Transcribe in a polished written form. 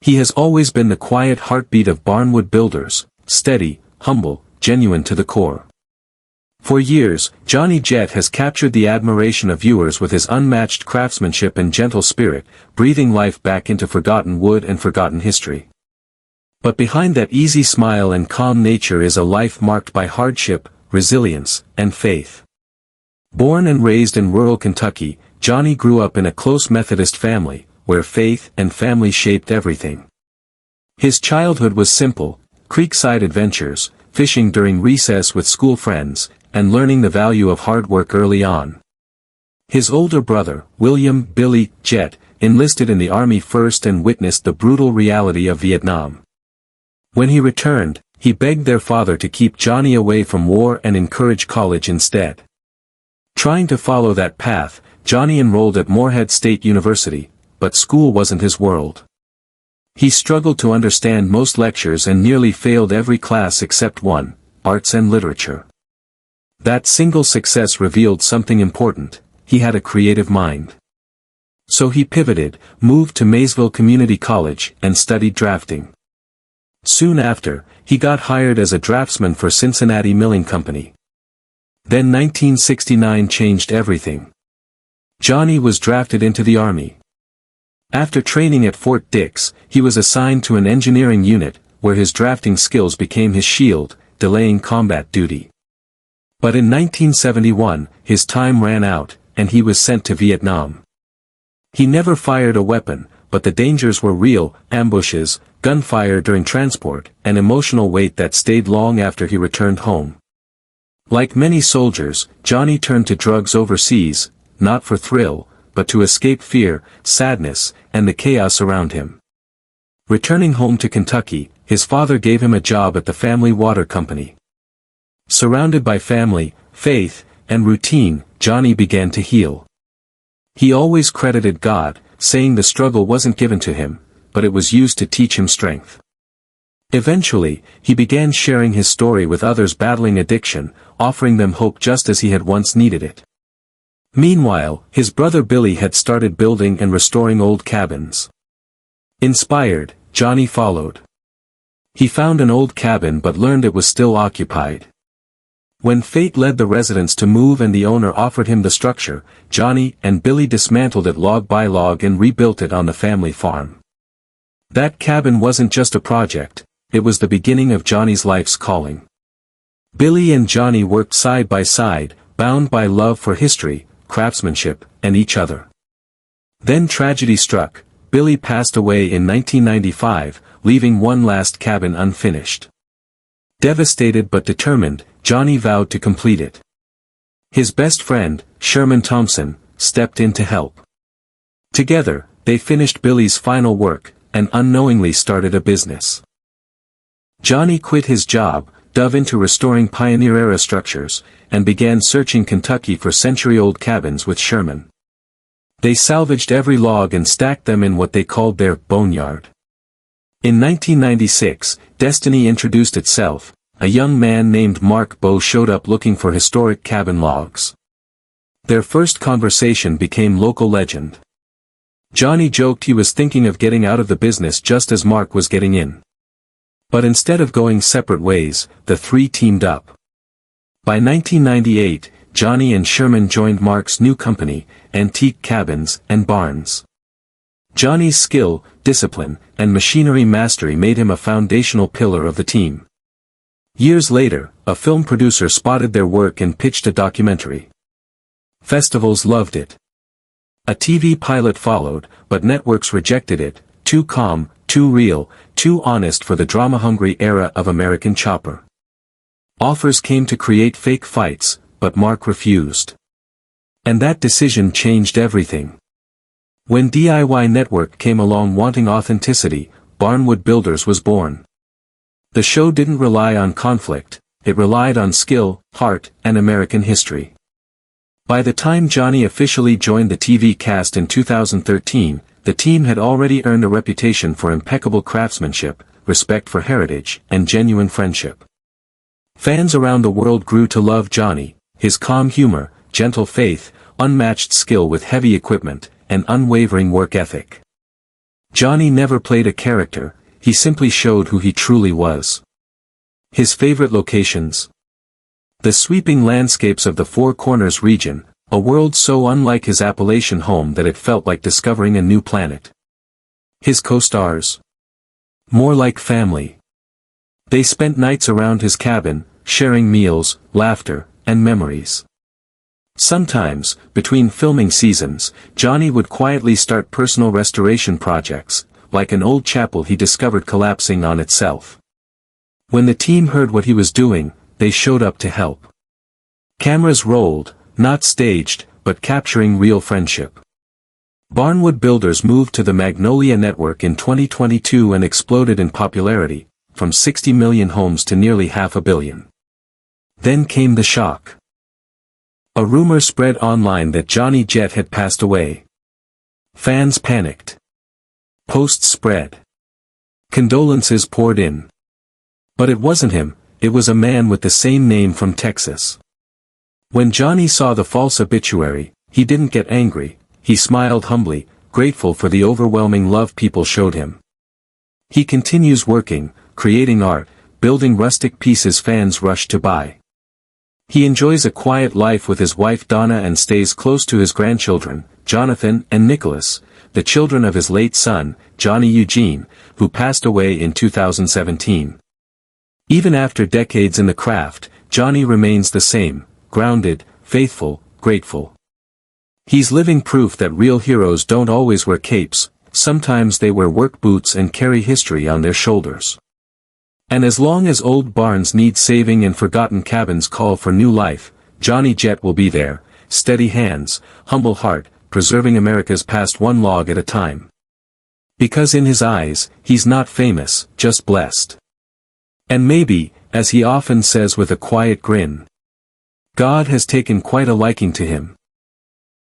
He has always been the quiet heartbeat of Barnwood Builders, steady, humble, genuine to the core. For years, Johnny Jett has captured the admiration of viewers with his unmatched craftsmanship and gentle spirit, breathing life back into forgotten wood and forgotten history. But behind that easy smile and calm nature is a life marked by hardship, resilience, and faith. Born and raised in rural Kentucky, Johnny grew up in a close Methodist family, where faith and family shaped everything. His childhood was simple: creekside adventures, fishing during recess with school friends, and learning the value of hard work early on. His older brother, William "Billy" Jett, enlisted in the Army first and witnessed the brutal reality of Vietnam. When he returned, he begged their father to keep Johnny away from war and encourage college instead. Trying to follow that path, Johnny enrolled at Morehead State University, but school wasn't his world. He struggled to understand most lectures and nearly failed every class except one, arts and literature. That single success revealed something important: he had a creative mind. So he pivoted, moved to Maysville Community College, and studied drafting. Soon after, he got hired as a draftsman for Cincinnati Milling Company. Then 1969 changed everything. Johnny was drafted into the Army. After training at Fort Dix, he was assigned to an engineering unit, where his drafting skills became his shield, delaying combat duty. But in 1971, his time ran out, and he was sent to Vietnam. He never fired a weapon, but the dangers were real: ambushes, gunfire during transport, and emotional weight that stayed long after he returned home. Like many soldiers, Johnny turned to drugs overseas, not for thrill, but to escape fear, sadness, and the chaos around him. Returning home to Kentucky, his father gave him a job at the family water company. Surrounded by family, faith, and routine, Johnny began to heal. He always credited God, saying the struggle wasn't given to him, but it was used to teach him strength. Eventually, he began sharing his story with others battling addiction, offering them hope just as he had once needed it. Meanwhile, his brother Billy had started building and restoring old cabins. Inspired, Johnny followed. He found an old cabin but learned it was still occupied. When fate led the residents to move and the owner offered him the structure, Johnny and Billy dismantled it log by log and rebuilt it on the family farm. That cabin wasn't just a project, it was the beginning of Johnny's life's calling. Billy and Johnny worked side by side, bound by love for history, craftsmanship, and each other. Then tragedy struck. Billy passed away in 1995, leaving one last cabin unfinished. Devastated but determined, Johnny vowed to complete it. His best friend, Sherman Thompson, stepped in to help. Together, they finished Billy's final work, and unknowingly started a business. Johnny quit his job, dove into restoring pioneer-era structures, and began searching Kentucky for century-old cabins with Sherman. They salvaged every log and stacked them in what they called their boneyard. In 1996, destiny introduced itself. A young man named Mark Bowe showed up looking for historic cabin logs. Their first conversation became local legend. Johnny joked he was thinking of getting out of the business just as Mark was getting in. But instead of going separate ways, the three teamed up. By 1998, Johnny and Sherman joined Mark's new company, Antique Cabins and Barns. Johnny's skill, discipline, and machinery mastery made him a foundational pillar of the team. Years later, a film producer spotted their work and pitched a documentary. Festivals loved it. A TV pilot followed, but networks rejected it: too calm, too real, too honest for the drama-hungry era of American Chopper. Offers came to create fake fights, but Mark refused. And that decision changed everything. When DIY Network came along wanting authenticity, Barnwood Builders was born. The show didn't rely on conflict, it relied on skill, heart, and American history. By the time Johnny officially joined the TV cast in 2013, the team had already earned a reputation for impeccable craftsmanship, respect for heritage, and genuine friendship. Fans around the world grew to love Johnny, his calm humor, gentle faith, unmatched skill with heavy equipment, and unwavering work ethic. Johnny never played a character, he simply showed who he truly was. His favorite locations. The sweeping landscapes of the Four Corners region, a world so unlike his Appalachian home that it felt like discovering a new planet. His co-stars. More like family. They spent nights around his cabin, sharing meals, laughter, and memories. Sometimes, between filming seasons, Johnny would quietly start personal restoration projects, like an old chapel he discovered collapsing on itself. When the team heard what he was doing, they showed up to help. Cameras rolled, not staged, but capturing real friendship. Barnwood Builders moved to the Magnolia network in 2022 and exploded in popularity, from 60 million homes to nearly 500 million. Then came the shock. A rumor spread online that Johnny Jett had passed away. Fans panicked. Posts spread. Condolences poured in. But it wasn't him, it was a man with the same name from Texas. When Johnny saw the false obituary, he didn't get angry, he smiled humbly, grateful for the overwhelming love people showed him. He continues working, creating art, building rustic pieces fans rush to buy. He enjoys a quiet life with his wife Donna and stays close to his grandchildren, Jonathan and Nicholas, the children of his late son, Johnny Eugene, who passed away in 2017. Even after decades in the craft, Johnny remains the same, grounded, faithful, grateful. He's living proof that real heroes don't always wear capes, sometimes they wear work boots and carry history on their shoulders. And as long as old barns need saving and forgotten cabins call for new life, Johnny Jett will be there, steady hands, humble heart, preserving America's past one log at a time. Because in his eyes, he's not famous, just blessed. And maybe, as he often says with a quiet grin, God has taken quite a liking to him.